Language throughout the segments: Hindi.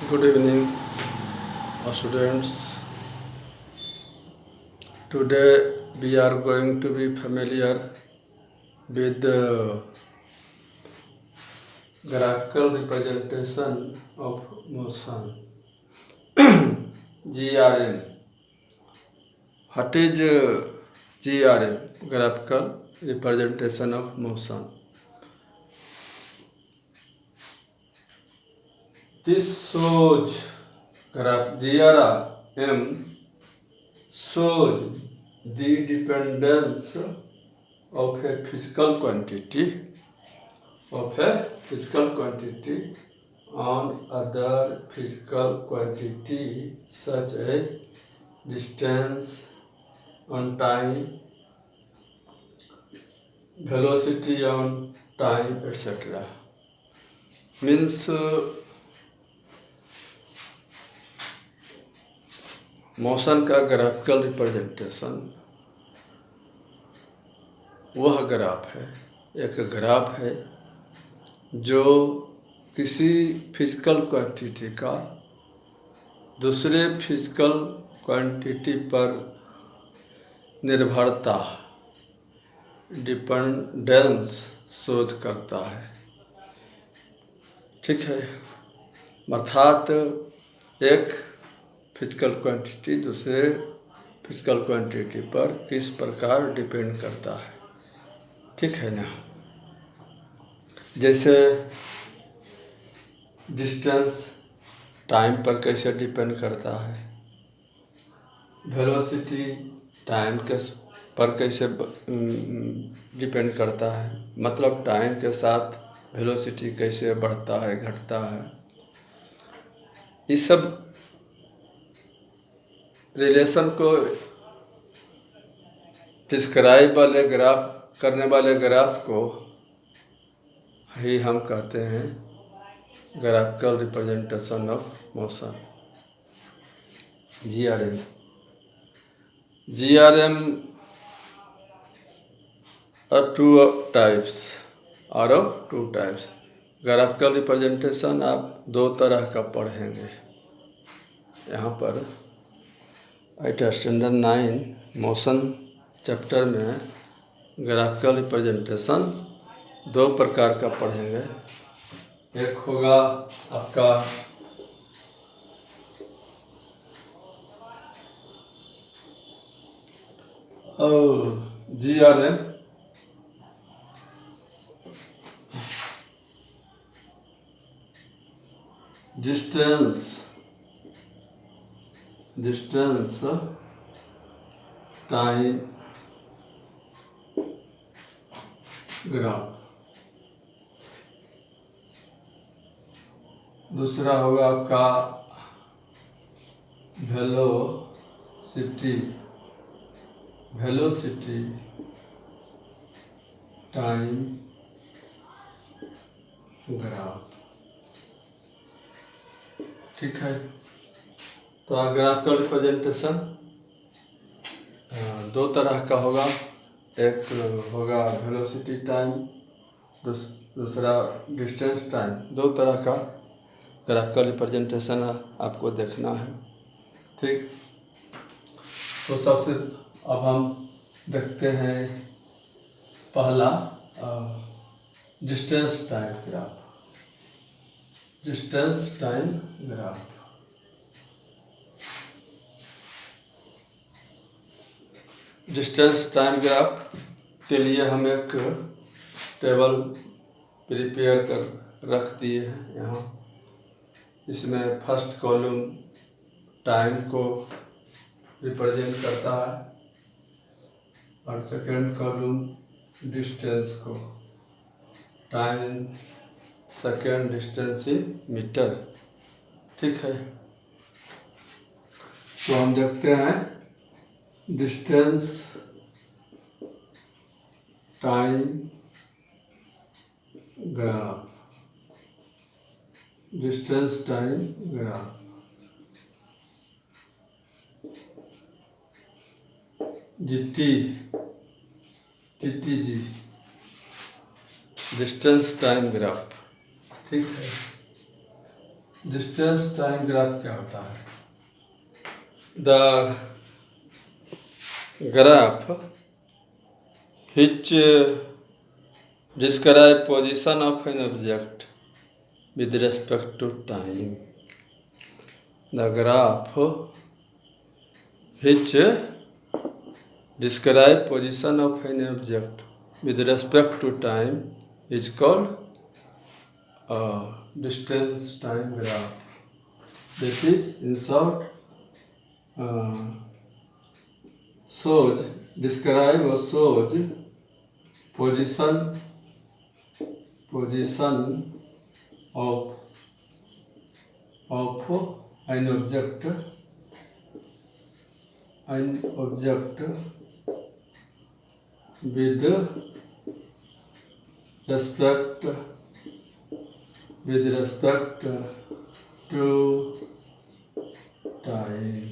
Good evening, students. Today we are going to be familiar with the graphical representation of motion. GRM. What is GRM? Graphical representation of motion. This shows GRM shows the dependence of a physical quantity on other physical quantity such as distance on time, velocity on time, etc. Means motion का ग्राफिकल रिप्रेजेंटेशन वह ग्राफ है, एक ग्राफ है जो किसी फिजिकल क्वांटिटी का दूसरे फिजिकल क्वांटिटी पर निर्भरता डिपेंडेंस शोध करता है। ठीक है, अर्थात एक फिजिकल क्वांटिटी दूसरे फिजिकल क्वांटिटी पर किस प्रकार डिपेंड करता है। ठीक है ना, जैसे डिस्टेंस टाइम पर कैसे डिपेंड करता है, वेलोसिटी टाइम के पर कैसे डिपेंड करता है, मतलब टाइम के साथ वेलोसिटी कैसे बढ़ता है घटता है। इस सब रिलेशन को डिस्क्राइब वाले ग्राफ करने वाले ग्राफ को ही हम कहते हैं graphical representation of motion, GRM। GRM are two types। Graphical representation आप दो तरह का पढ़ेंगे यहाँ पर। एट स्टैंडर्ड 9 मोशन चैप्टर में ग्राफिकल रिप्रेजेंटेशन दो प्रकार का पढ़ेंगे। एक होगा आपका GRM, डिस्टेंस टाइम ग्राफ। दूसरा होगा आपका वेलोसिटी टाइम ग्राफ। ठीक है, तो ग्राफिकल रिप्रेजेंटेशन दो तरह का होगा। एक होगा वेलोसिटी टाइम, दूसरा डिस्टेंस टाइम। दो तरह का ग्राफिकल रिप्रेजेंटेशन आपको देखना है। ठीक, तो सबसे अब हम देखते हैं पहला distance time graph. Distance time graph distance time graph के लिए हम एक टेबल प्रिपेयर कर रख दिए हैं यहाँ। इसमें फर्स्ट कॉलम टाइम को रिप्रेजेंट करता है और सेकंड कॉलम डिस्टेंस को। Time in second, distance in metre. ठीक है, तो हम देखते हैं distance time graph. Distance time graph TTG distance time graph. ठीक है, डिस्टेंस टाइम ग्राफ क्या होता है? The graph which describe position of an object with respect to time. The graph which describe position of an object with respect to time is called a distance time graph. That is, in short, describe or shows position of an object with respect to time.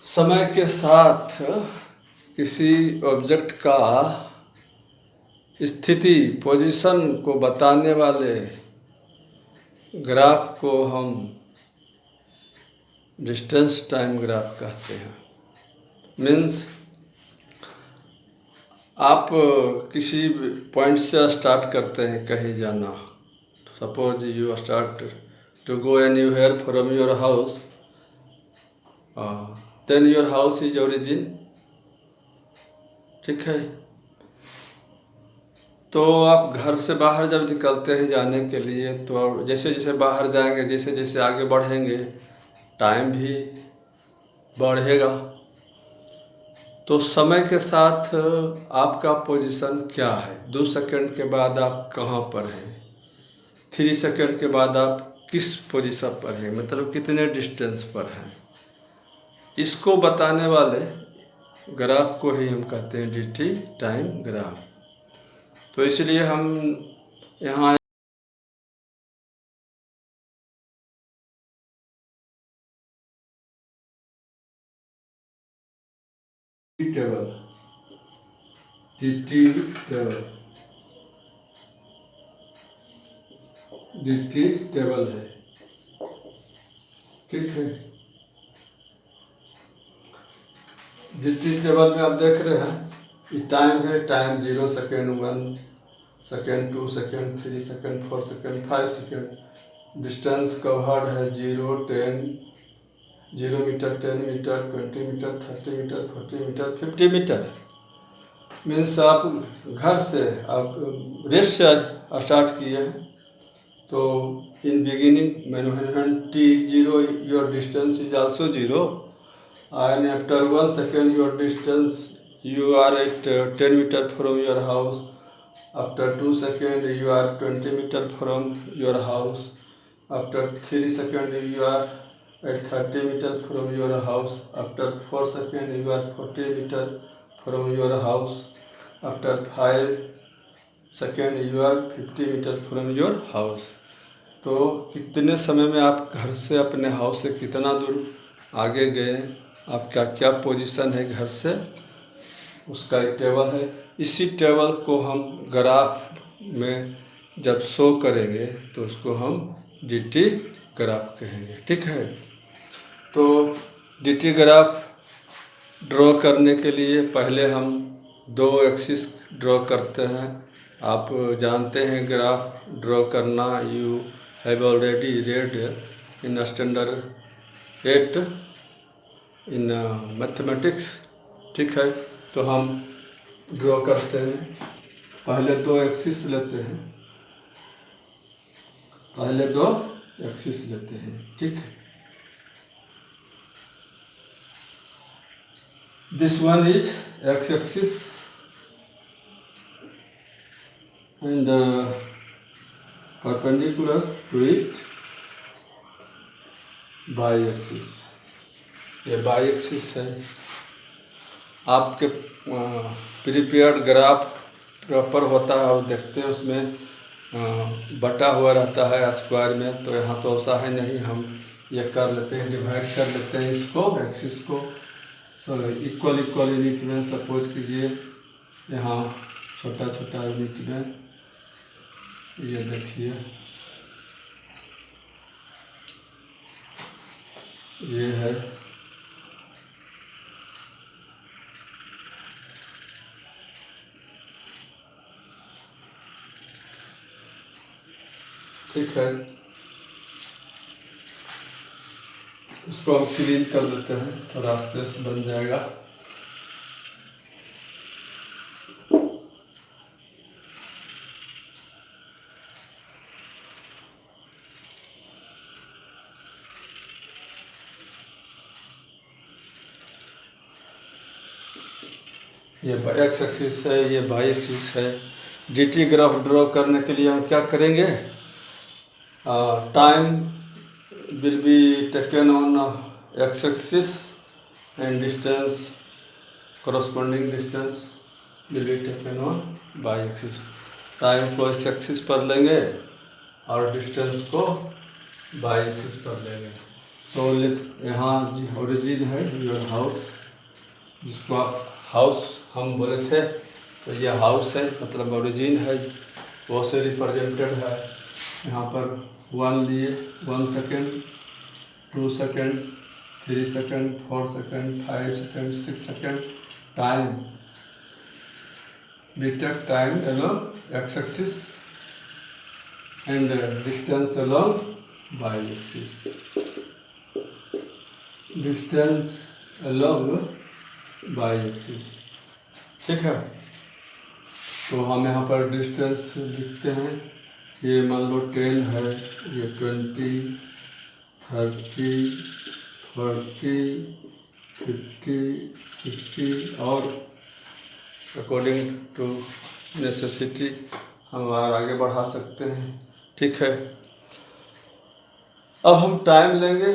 समय के साथ किसी ऑब्जेक्ट का स्थिति पोजीशन को बताने वाले ग्राफ को हम डिस्टेंस टाइम ग्राफ कहते हैं। मीन्स आप किसी पॉइंट से स्टार्ट करते हैं कहीं जाना। Suppose you start to go anywhere from your house, then your house is origin. ठीक है, तो आप घर से बाहर जब निकलते हैं जाने के लिए, तो जैसे जैसे बाहर जाएंगे, जैसे जैसे आगे बढ़ेंगे, टाइम भी बढ़ेगा। तो समय के साथ आपका पोजीशन क्या है? 2 सेकंड के बाद आप कहाँ पर हैं? 3 सेकंड के बाद आप किस पोजीशन पर हैं, मतलब कितने डिस्टेंस पर हैं, इसको बताने वाले ग्राफ को ही हम कहते हैं डिटी टाइम ग्राफ। तो इसलिए हम यहाँ टेबल डिटी टेबल है। ठीक है, डिटी टेबल में आप देख रहे हैं टाइम है, time 0 second, 1 second, 2 second, 3 second, 4 second, 5 second. Distance covered है 0, 10, 0 metre, 10 metre, 20 metre, 30 metre, 40 metre, 50 metre. Means आप घर से आप रेस्ट से स्टार्ट किए हैं, तो in beginning when t is 0 your distance is also 0, and after 1 second your distance you are at 10 meter from your house. After 2 seconds you are 20 meter from your house. After 3 seconds you are at 30 meter from your house. After 4 seconds you are 40 meter from your house. After 5 seconds you are 50 meter from your house. तो कितने समय में आप घर से अपने हाउस से कितना दूर आगे गए, आपका क्या पोजीशन है घर से, उसका एक टेबल है। इसी टेबल को हम ग्राफ में जब शो करेंगे तो उसको हम डिटी ग्राफ कहेंगे। ठीक है, तो डिटी ग्राफ ड्रॉ करने के लिए पहले हम 2 एक्सिस ड्रॉ करते हैं। आप जानते हैं ग्राफ ड्रॉ करना, you have already red in standard 8 in mathematics. ठीक है, तो हम ड्रॉ करते हैं। पहले 2 एक्सिस लेते हैं, ठीक है। This one is x axis and perpendicular to it y-axis, ये y-axis है। आपके प्रीपेयर्ड ग्राफ प्रॉपर होता है और देखते हैं उसमें बटा हुआ रहता है स्क्वायर में, तो यहाँ तो ऐसा है नहीं, हम ये कर लेते हैं, डिवाइड कर लेते हैं इसको, एक्सिस को इक्वल यूनिट में। सपोज कीजिए यहाँ छोटा छोटा यूनिट में, ये देखिए ये है ठीक है। इसको हम क्लीन कर लेते हैं, थोड़ा स्पेस बन जाएगा। ये एक्स एक्सिस है, ये वाई एक्सिस है। जीटी ग्राफ ड्रॉ करने के लिए हम क्या करेंगे, time will be taken on x axis and distance, corresponding distance will be taken on y axis। Time को इस एक्सिस पर लेंगे और डिस्टेंस को y एक्सिस पर लेंगे। तो यहाँ ओरिजिन है योर हाउस, जिसको आप हाउस हम बोले थे, तो ये हाउस है, मतलब ओरिजिन है, वो से रिप्रेजेंटेड है। यहाँ पर 1 लिए, 1 second, 2 second, 3 second, 4 second, 5 second, 6 second. Time we take time along x-axis and distance along y-axis, distance along y-axis, ठीक है। तो हम यहाँ पर डिस्टेंस लिखते हैं, ये मान लो 10 है, ये 20, 30, 40, 50, 60 और अकॉर्डिंग टू नेसेसिटी हम आगे बढ़ा सकते हैं, ठीक है। अब हम टाइम लेंगे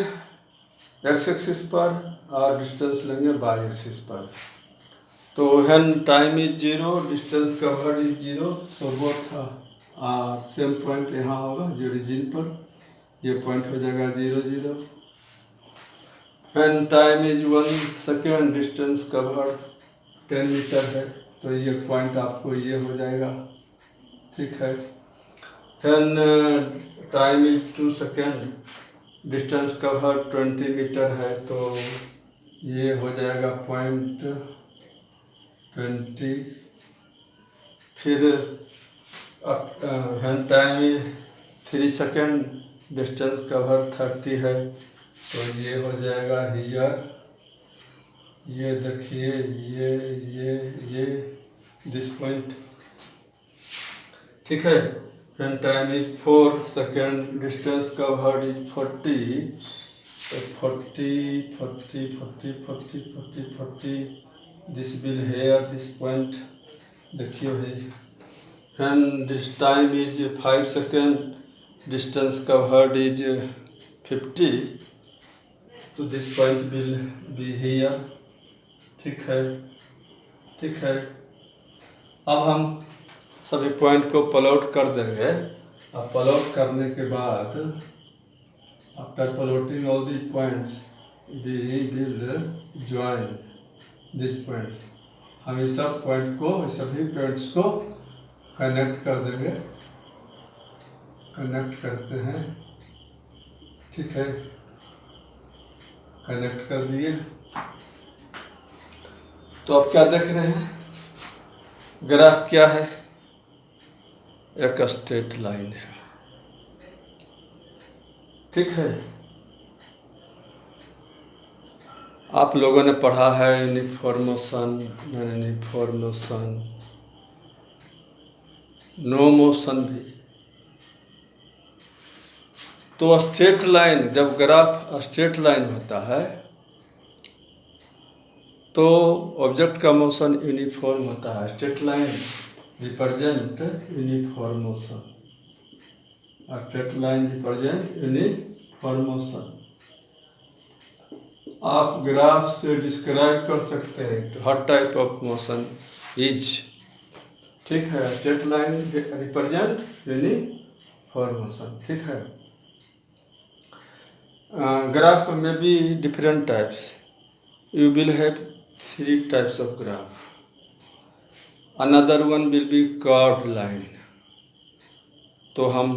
एक्स एक्सिस पर और डिस्टेंस लेंगे वाई एक्सिस पर। तो when time is 0, distance covered is 0, so both same point यहाँ होगा ओरिजिन पर, ये पॉइंट हो जाएगा 0 0। When time is 1 second, distance covered 10 metre है, तो ये पॉइंट आपको ये हो जाएगा, ठीक है। Then time is 2 second, distance cover 20 metre है, तो ये हो जाएगा पॉइंट 20। फिर when time is 3 second, distance cover 30 है, तो ये हो जाएगा हियर, ये देखिए, ये दिस पॉइंट, ठीक है। When time is 4 second, distance covered is 40, तो 40 40 40 40 40 40, this will hair this point, देखिए भाई। When this time is 5 second, distance covered is 50, तो this point will be here, ठीक है, ठीक है। अब हम सभी पॉइंट को प्लॉट कर देंगे। अब प्लॉट करने के बाद, after plotting all the points, we will join this points. हम इस सब पॉइंट को, सभी पॉइंट्स को कनेक्ट कर देंगे, कनेक्ट करते हैं, ठीक है, कनेक्ट कर दिए। तो अब क्या देख रहे हैं, ग्राफ क्या है, एक स्ट्रेट लाइन है, ठीक है। आप लोगों ने पढ़ा है uniform motion, non uniform motion, no motion भी। तो स्ट्रेट लाइन, जब ग्राफ स्ट्रेट लाइन होता है तो ऑब्जेक्ट का मोशन यूनिफॉर्म होता है। Straight line represent uniform motion, straight line represent uniform motion. आप ग्राफ से डिस्क्राइब कर सकते हैं what type of motion is, ठीक है। Straight line represent uniform motion, ठीक है। ग्राफ में भी different types, you will have 3 types of graph. Another one will be curved line। तो हम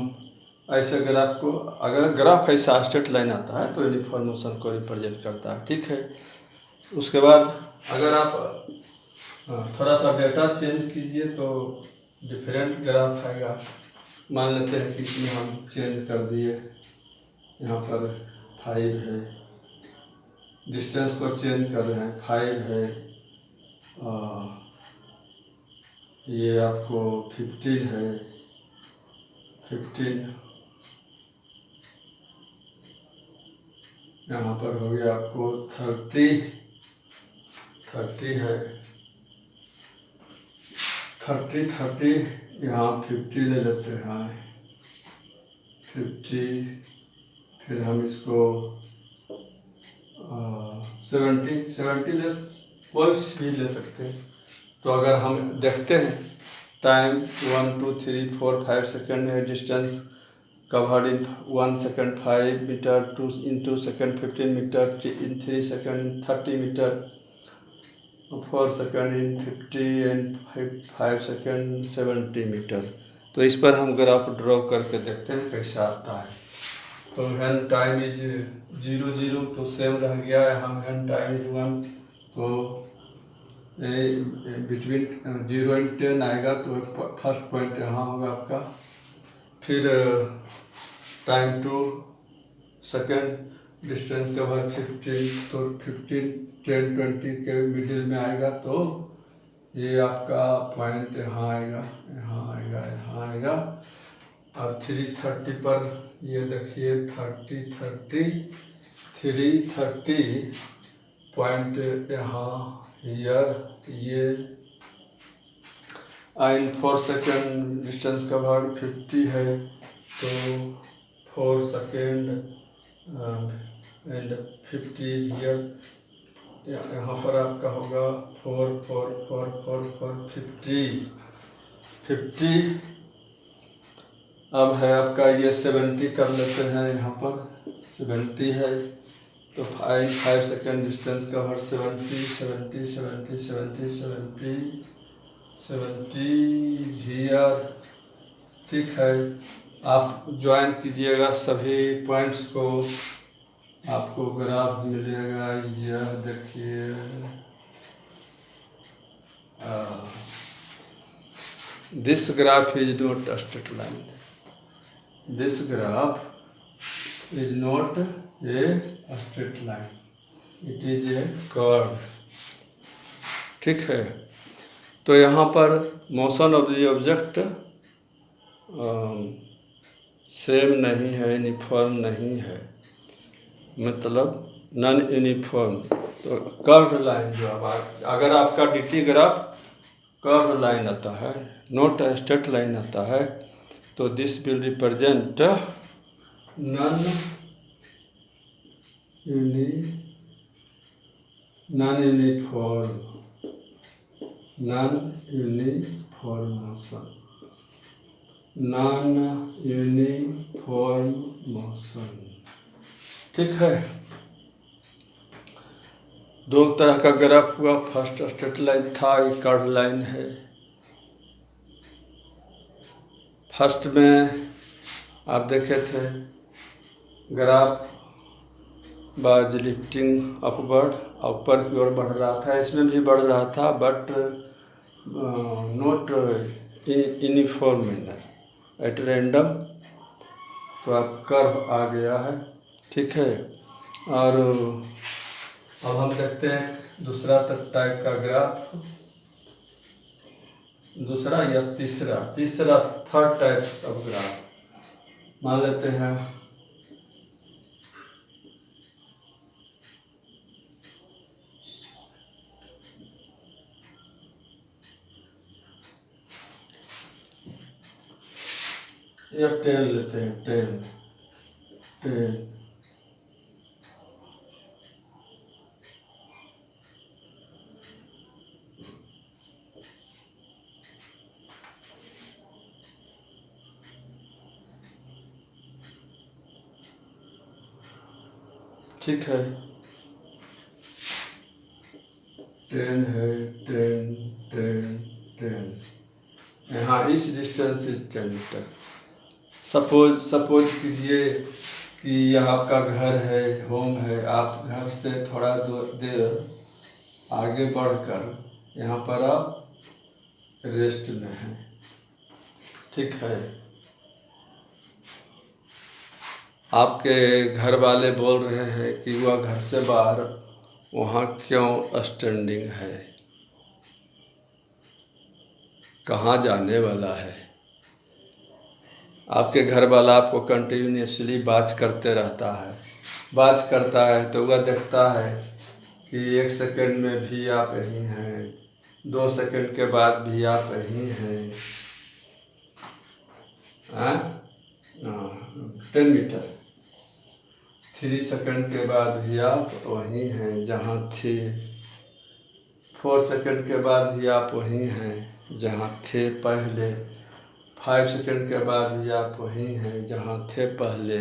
ऐसे ग्राफ को, अगर ग्राफ ऐसा स्ट्रेट लाइन आता है तो यूनिफॉर्म मोशन को रिप्रेजेंट करता है। ठीक है, उसके बाद अगर आप थोड़ा सा डेटा चेंज कीजिए तो डिफरेंट ग्राफ आएगा। मान लेते हैं कि इसमें हम चेंज कर दिए, यहाँ पर 5 है, डिस्टेंस को चेंज कर रहे हैं, 5 है, ये आपको 15 है, 15 यहाँ पर हो गया आपको 30 है, 30 यहाँ 50 ले लेते हैं, 50, फिर हम इसको 70 ले, कोई भी ले सकते हैं। तो अगर हम देखते हैं टाइम 1 2 3 4 5 सेकेंड है, distance covered in 1 second 5 metre, 2 in 2 second 15 metre, in 3 second in 30 metre, 4 second in 50 and 5 second 70 metre. तो इस पर हम ग्राफ ड्रॉ करके देखते हैं कैसा आता है। तो व्हेन टाइम इज 0 तो सेम रह गया, हम व्हेन टाइम इज 1 तो बिटवीन 0 and 10 आएगा, तो फर्स्ट पॉइंट यहाँ होगा आपका। फिर टाइम 2 सेकेंड, डिस्टेंस कवर 15, तो 15 10 20 के मिडिल में आएगा, तो ये आपका पॉइंट यहाँ आएगा, यहाँ आएगा, यहाँ आएगा। और 330 पर ये देखिए 330 पॉइंट यहाँ हियर, ये इन 4 सेकेंड डिस्टेंस कवर्ड 50 है, तो 4 सेकेंड एंड 50 हियर, यहाँ पर आपका होगा 4 4 4 4 4 50। अब है आपका ये 70 कर लेते हैं, यहाँ पर 70 है, तो 5 सेकेंड डिस्टेंस कवर 70 हियर। ठीक है, आप ज्वाइन कीजिएगा सभी पॉइंट्स को, आपको ग्राफ मिलेगा। यह देखिए this graph is not a straight line, this graph is not a straight line, it is a curve. ठीक है, तो यहाँ पर motion of the object same नहीं है, यूनिफॉर्म नहीं है, मतलब नॉन यूनिफॉर्म। तो कर्व लाइन जो अगर आपका dt ग्राफ कर्व लाइन आता है, नॉट स्ट्रेट लाइन आता है, तो this will represent non uniform motion, non uniform motion. ठीक है, दो तरह का ग्राफ हुआ, फर्स्ट स्ट्रेट लाइन था, एक कर्व लाइन है। फर्स्ट में आप देखे थे ग्राफ बाज लिफ्टिंग अपवर्ड, ऊपर की ओर बढ़ रहा था, इसमें भी बढ़ रहा था, but not uniform manner, at random. तो आप कर्व आ गया है। ठीक है, और अब हम देखते हैं दूसरा टाइप का ग्राफ, दूसरा या तीसरा थर्ड टाइप ऑफ ग्राफ मान लेते हैं। या 10 लेते हैं, 10। ठीक है, 10 है, 10। यहाँ इस डिस्टेंस इज 10 मीटर। सपोज कीजिए कि यह आपका घर है, होम है। आप घर से थोड़ा देर आगे बढ़कर यहाँ पर आप रेस्ट में हैं, ठीक है। आपके घर वाले बोल रहे हैं कि वह घर से बाहर वहाँ क्यों स्टैंडिंग है, कहाँ जाने वाला है। आपके घर वाला आपको कंटिन्यूसली बात करते रहता है, बात करता है तो वह देखता है कि 1 सेकंड में भी आप यहीं हैं, 2 सेकंड के बाद भी आप यहीं हैं, 10 मीटर, 3 सेकंड के बाद भी आप वहीं हैं जहाँ थे, 4 सेकंड के बाद भी आप वहीं हैं जहाँ थे पहले, 5 सेकंड के बाद भी आप वहीं हैं जहाँ थे पहले,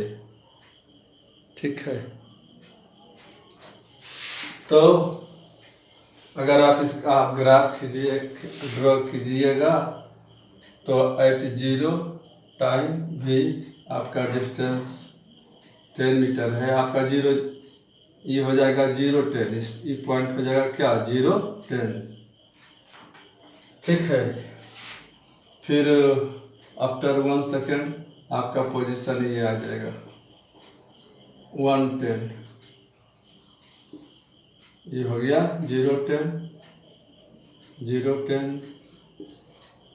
ठीक है। तो अगर आप ग्राफ ड्रॉ कीजिएगा तो एट 0 टाइम भी आपका डिस्टेंस 10 मीटर है। आपका 0 ये हो जाएगा 0 10, ये पॉइंट हो जाएगा क्या 0 10, ठीक है। फिर आफ्टर 1 सेकेंड आपका पोजीशन ये आ जाएगा 110, ये हो गया 0 10 0 10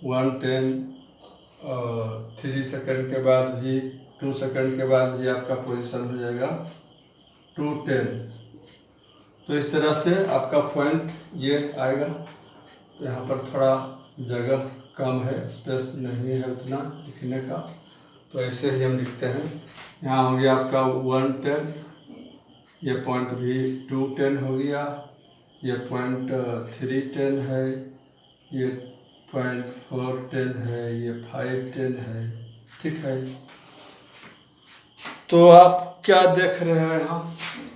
110, और 3 सेकंड के बाद भी 2 सेकंड के बाद भी आपका पोजीशन हो जाएगा 210। तो इस तरह से आपका पॉइंट ये आएगा। तो यहाँ पर थोड़ा जगह कम है, स्पेस नहीं है उतना लिखने का, तो ऐसे ही हम लिखते हैं। यहाँ हो गया आपका 110, ये पॉइंट भी 210 हो गया, ये पॉइंट 310 है, ये पॉइंट 410 है, ये 510 है, ठीक है। तो आप क्या देख रहे हैं यहाँ,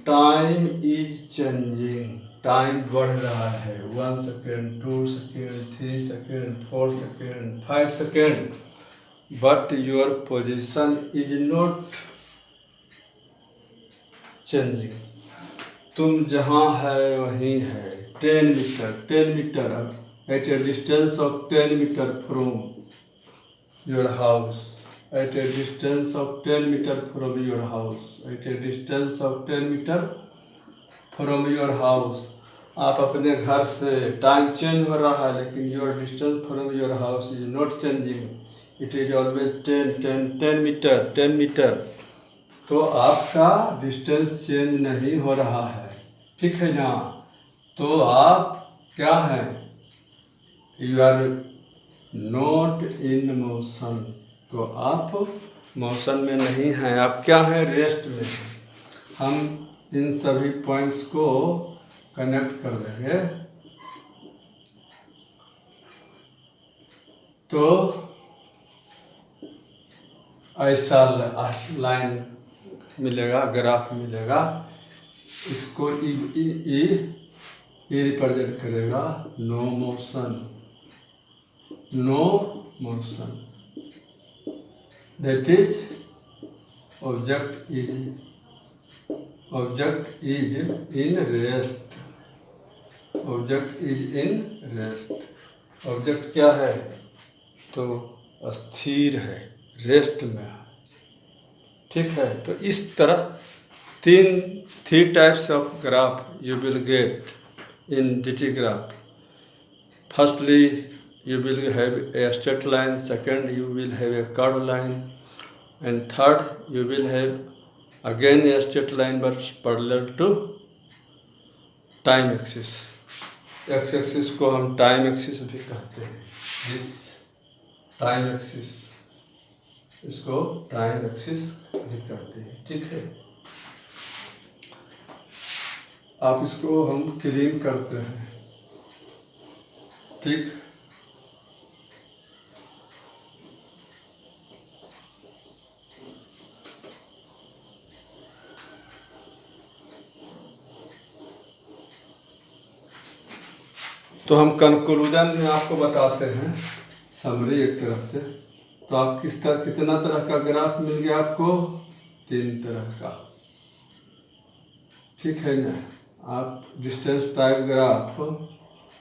टाइम इज चेंजिंग, टाइम बढ़ रहा है, 1 second 2 second 3 second 4 second 5 second, but your position is not changing. तुम जहाँ है वहीं है। 10 metre at a distance of 10 meter from your house, at a distance of 10 meter from your house, at a distance of 10 meter from your house। आप अपने घर से, टाइम चेंज हो रहा है लेकिन your distance from your house is not changing, it is always 10 metre. तो आपका डिस्टेंस चेंज नहीं हो रहा है, ठीक है ना। तो आप क्या हैं, you are not in motion. तो आप मोशन में नहीं हैं, आप क्या हैं, रेस्ट में हैं। हम इन सभी पॉइंट्स को कनेक्ट कर देंगे। तो ऐसा लाइन मिलेगा, ग्राफ मिलेगा, इसको ई रिप्रेजेंट करेगा no motion, that is object is in rest, object क्या है, तो स्थिर है, रेस्ट में है, ठीक है। तो इस तरह three types of graph you will get in DT graph. Firstly, you will have a straight line, second you will have a curved line, and third you will have again a straight line but parallel to time axis। x axis को हम टाइम एक्सिस भी कहते हैं, दिस टाइम एक्सिस, इसको टाइम एक्सिस भी कहते हैं, ठीक है। आप इसको हम क्लीन करते हैं, ठीक। तो हम कंक्लूजन में आपको बताते हैं, समरी एक तरह से। तो आप कितना तरह का ग्राफ मिल गया आपको? 3 तरह का। ठीक है ना? आप डिस्टेंस टाइप ग्राफ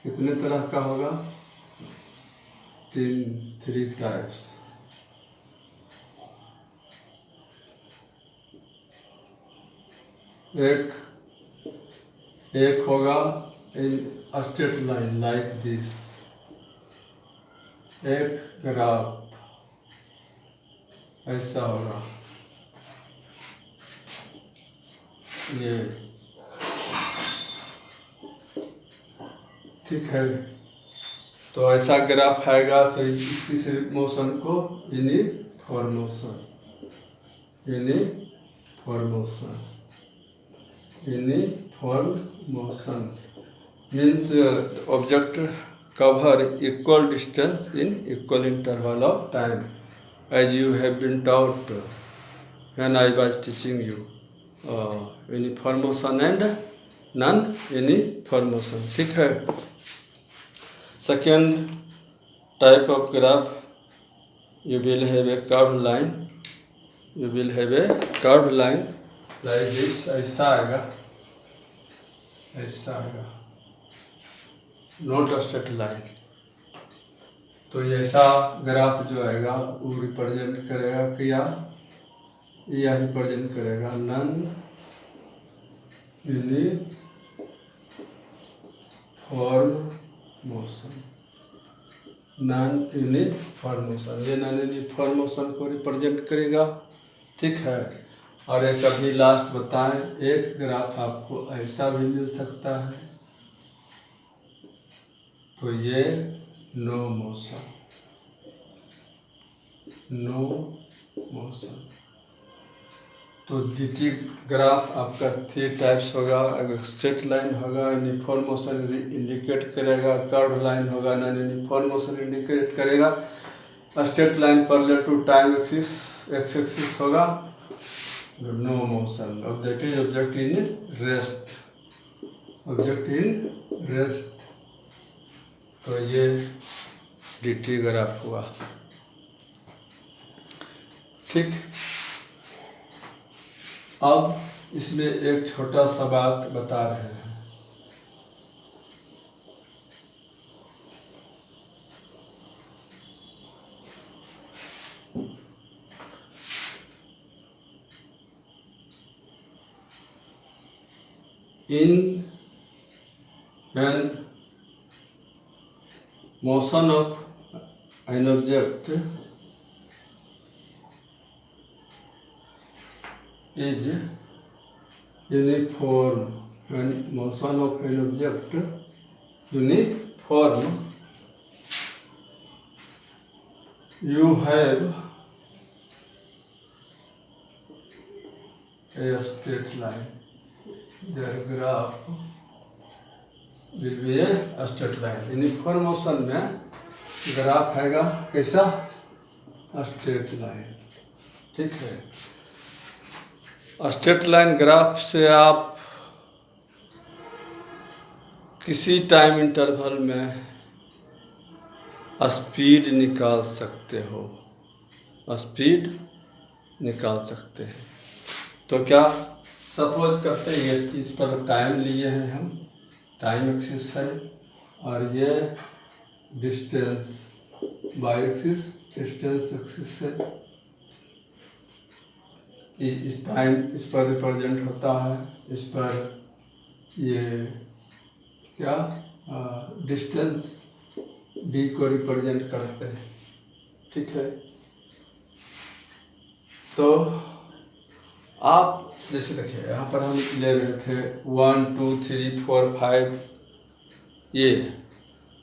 कितने तरह का होगा? 3 टाइप्स। एक होगा in straight line like this, एक ग्राफ ऐसा होगा, ये। ठीक है, तो ऐसा ग्राफ आएगा तो इस मोशन को uniform motion means object cover equal distance in equal interval of time, as you have been taught when I was teaching you uniform motion and non-uniform motion. ठीक है। Second type of graph, you will have a curved line. You will have a curved line like this. ऐसा आएगा, नॉट अ स्ट्रेट लाइन। तो ऐसा ग्राफ जो आएगा वो रिप्रेजेंट करेगा क्या? यह रिप्रेजेंट करेगा नॉन यूनिफॉर्म मोशन। ये नॉन यूनिफॉर्म मोशन को रिप्रेजेंट करेगा। ठीक है। और एक अभी लास्ट बताएं, एक ग्राफ आपको ऐसा भी मिल सकता है, तो ये नो मोशन। तो dt ग्राफ आपका 3 टाइप्स होगा। अगर स्ट्रेट लाइन होगा यूनिफॉर्म मोशन इंडिकेट करेगा, कर्व लाइन होगा नॉन यूनिफॉर्म मोशन इंडिकेट करेगा। Straight line parallel to time axis होगा, no motion. Object in rest. तो ये dt ग्राफ हुआ। ठीक। अब इसमें एक छोटा सा बात बता रहे हैं। when motion of an object is uniform, when motion of an object uniform, you have a straight line. Their graph will be a straight line. Uniform motion में ग्राफ आएगा कैसा? Straight line. ठीक है। स्ट्रेट लाइन ग्राफ से आप किसी टाइम इंटरवल में स्पीड निकाल सकते हैं। तो क्या सपोज करते हैं कि इस पर टाइम लिए हैं हम, टाइम एक्सिस है, और ये distance Y axis, distance axis है। इस टाइम इस पर रिप्रेजेंट होता है, इस पर ये क्या डिस्टेंस डी को रिप्रेजेंट करते हैं। ठीक है। तो आप जैसे देखिए यहाँ पर हम ले रहे थे 1 2 3 4 5 ये,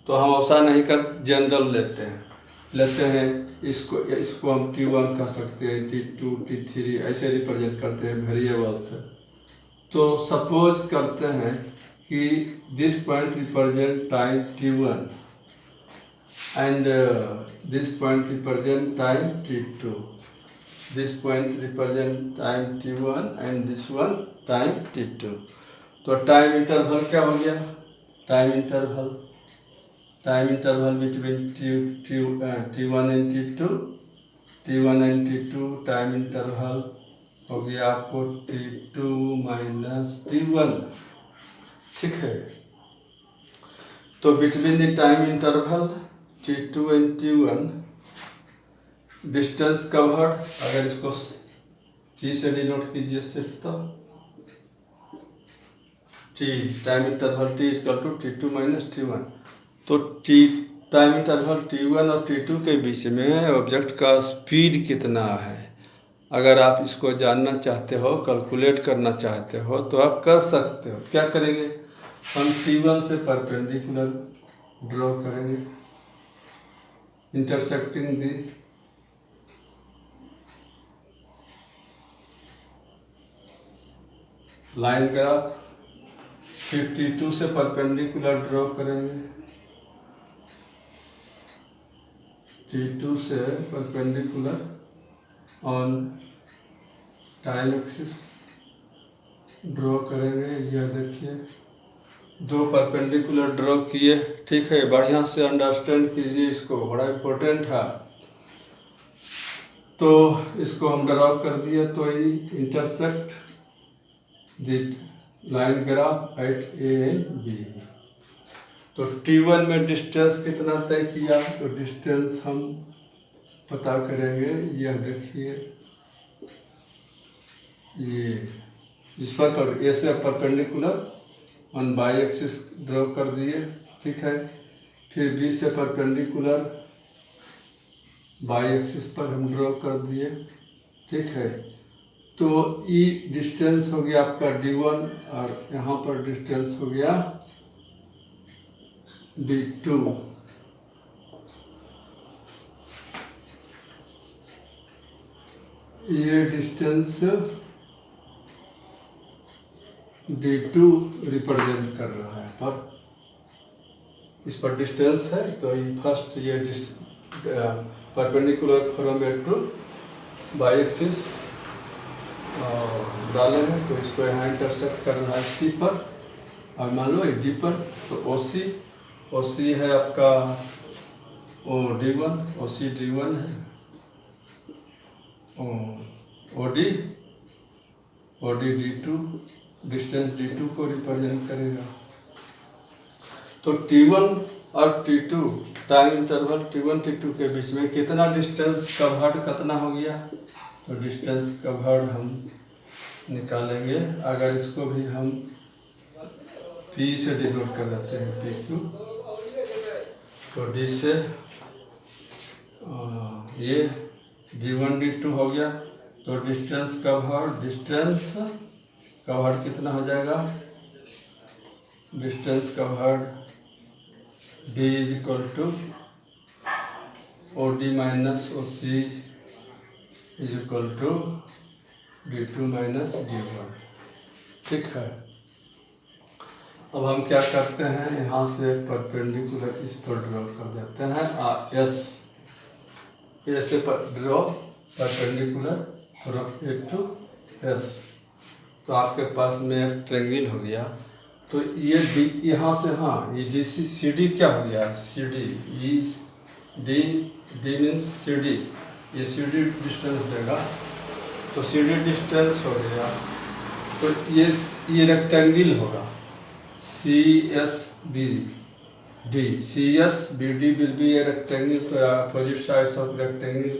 तो हम ऐसा नहीं कर जनरल लेते हैं इसको हम T1 कह सकते हैं, T2 T3 ऐसे रिप्रेजेंट करते हैं वेरिएबल से। तो सपोज करते हैं कि this point represent time T1 and this point represent time T2, this point represent time T1 and this one time T2। तो टाइम इंटरवल क्या हो गया? Time interval between T1 and T2 T1 and T2 time interval हो गया आपको T2 माइनस T1, ठीक है। तो between the time interval T2 and T1 distance covered, अगर इसको T से डिनोट कीजिए सिर्फ, तो T time interval T equal to T2 minus T1। तो T टाइम इंटरवल T1 और T2 के बीच में ऑब्जेक्ट का स्पीड कितना है, अगर आप इसको जानना चाहते हो, कैलकुलेट करना चाहते हो, तो आप कर सकते हो। क्या करेंगे, हम T1 से परपेंडिकुलर ड्रॉ करेंगे, इंटरसेक्टिंग दी लाइन ग्राफ, फिर T2 से परपेंडिकुलर ड्रॉ करेंगे, T2 से perpendicular on time axis draw करेंगे। यह देखिए 2 परपेंडिकुलर ड्रॉ किए, ठीक है। बढ़िया से अंडरस्टैंड कीजिए इसको, बड़ा इम्पोर्टेंट है। तो इसको हम ड्रॉ कर दिए, तो ये intersect the line graph at A and B. तो T1 में डिस्टेंस कितना तय किया, तो डिस्टेंस हम पता करेंगे। यह देखिए, ये इस पर ए से perpendicular on by axis draw कर दिए, ठीक है। फिर बी से परपेंडिकुलर बाई एक्सिस पर हम ड्रॉ कर दिए, ठीक है। तो ई डिस्टेंस हो गया आपका D1 और यहाँ पर डिस्टेंस हो गया D2। ये डिस्टेंस D2 रिप्रेजेंट कर रहा है, पर इस पर डिस्टेंस है, तो ये फर्स्ट ये perpendicular from A two by axis डालेंगे, तो इसको यहाँ इंटरसेक्ट कर रहा है C पर, और मान लो D पर। तो OC है आपका D1, OC D1 है, OD D2, डिस्टेंस D2 को रिप्रेजेंट करेगा। तो T1 और T2 time interval T1 T2 के बीच में कितना डिस्टेंस कवर्ड कितना हो गया, तो डिस्टेंस कवर्ड हम निकालेंगे। अगर इसको भी हम P से डिनोट कर देते हैं, PQ, तो D से ये D1 D2 हो गया। तो डिस्टेंस कवर्ड कितना हो जाएगा, distance covered D is equal to OD minus OC is equal to D2 minus D1, ठीक है। अब हम क्या करते हैं, यहाँ से परपेंडिकुलर इस पर ड्रॉ कर देते हैं, S से draw perpendicular from A to S। तो आपके पास में एक ट्रेंगल हो गया। तो ये यहाँ से, हाँ, ये DC CD क्या हो गया, CD, D मीन्स CD, ये CD डिस्टेंस देगा। तो CD डिस्टेंस हो गया, तो ये रेक्टेंगल होगा CSBD, CSBD will be a rectangle, तो opposite sides of rectangle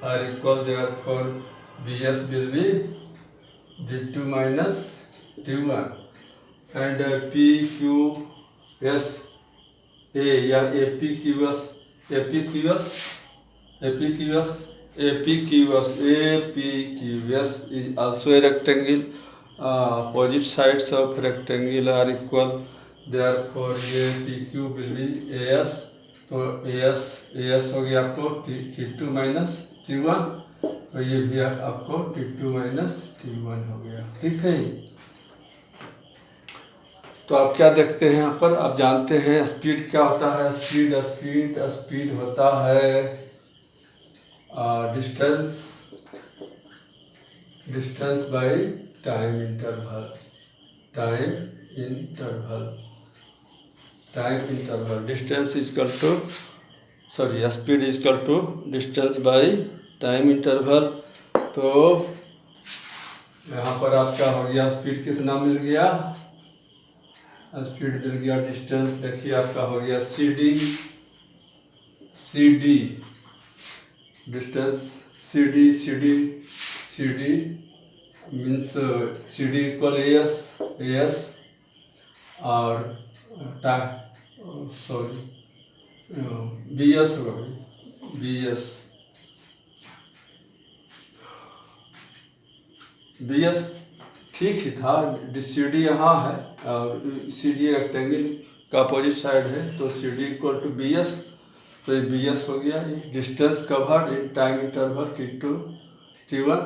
are equal, therefore BS will be D2 minus D1 and PQS A या APQS is also a rectangle. Opposite sides of rectangle are equal, therefore ये PQ will be AS। तो AS हो गया आपको T2 माइनस T1, तो ये भी आपको T2 माइनस T1 हो गया, ठीक है। तो आप क्या देखते हैं यहाँ पर, आप जानते हैं स्पीड क्या होता है, स्पीड होता है distance by time interval, distance is equal to, sorry, speed is equal to distance by time interval. तो यहाँ पर आपका हो गया स्पीड कितना मिल गया, स्पीड मिल गया, डिस्टेंस देखिए आपका हो गया C D distance C D means C D equal S और सॉरी बी एस होगा, बी एस ठीक ही था। सी डी यहाँ है और सी डी रेक्टेंगल का अपोजिट साइड है, तो C D equal to B S, तो ये बी एस हो गया। Distance covered in time interval T2 T1,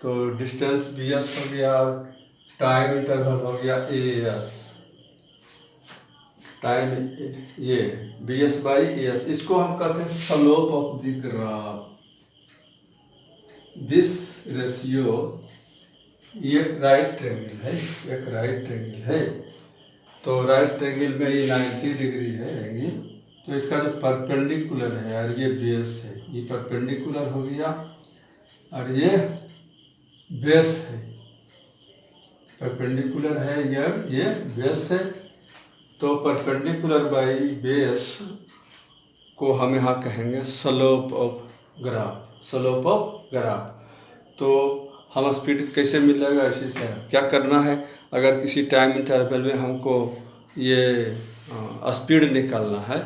तो डिस्टेंस बी एस हो गया और टाइम इंटरवल हो गया ए एस। टाइम ये B S by A S, इसको हम कहते हैं slope of the graph. This ratio, ये राइट ट्रायंगल है, एक राइट ट्रायंगल है, तो राइट ट्रायंगल में ये 90 डिग्री है एंगल, तो इसका जो परपेंडिकुलर है और ये बेस है, ये परपेंडिकुलर हो गया और ये बेस है, परपेंडिकुलर है ये बेस है। तो परपेंडिकुलर बाई बेस को हम यहाँ कहेंगे स्लोप ऑफ ग्राफ। तो हम स्पीड कैसे मिलेगा, इसी से क्या करना है, अगर किसी टाइम इंटरवल में हमको ये स्पीड निकालना है,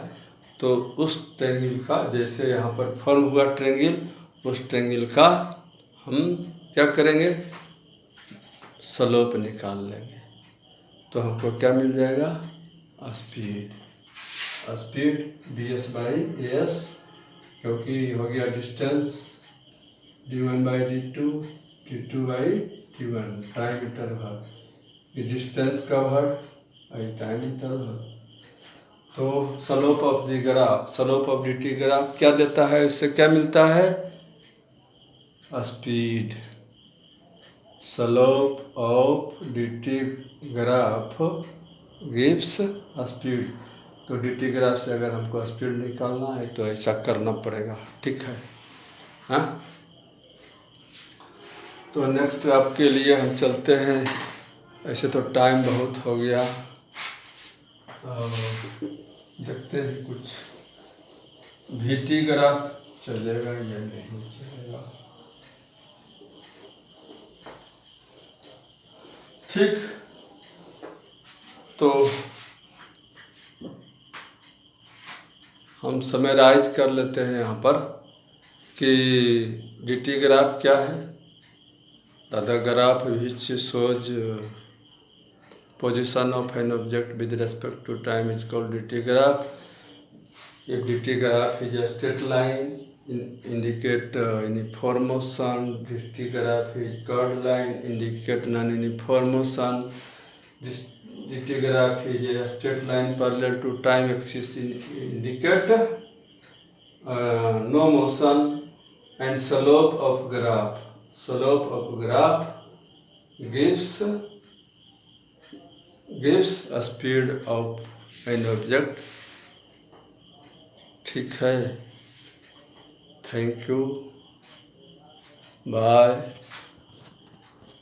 तो उस ट्रायंगल का, जैसे यहाँ पर फॉर्म हुआ ट्रायंगल, उस ट्रायंगल का हम क्या करेंगे, स्लोप निकाल लेंगे, तो हमको क्या मिल जाएगा, speed B S by S, क्योंकि हो गया distance d1 by d2 t2 by t1, time interval, ये डिस्टेंस कवर्ड और टाइम इंटरवल। तो slope of the graph, slope of dt graph क्या देता है, इससे क्या मिलता है, स्पीड। Slope of dt graph gives speed. तो dt ग्राफ से अगर हमको स्पीड निकालना है तो ऐसा करना पड़ेगा, ठीक है। हाँ, तो नेक्स्ट आपके लिए हम चलते हैं, ऐसे तो टाइम बहुत हो गया, देखते हैं कुछ VT ग्राफ चलेगा या नहीं चलेगा। ठीक, तो हम समराइज कर लेते हैं यहाँ पर कि DT ग्राफ क्या है। The graph which shows position of an object with respect to time is called DT graph. If DT graph is a straight line, indicate uniform motion. DT graph is curved line, indicate non-uniform motion. This DT graph is a straight line parallel to time axis, indicate no motion. And slope of graph gives a speed of an object, ठीक है। Thank you, bye.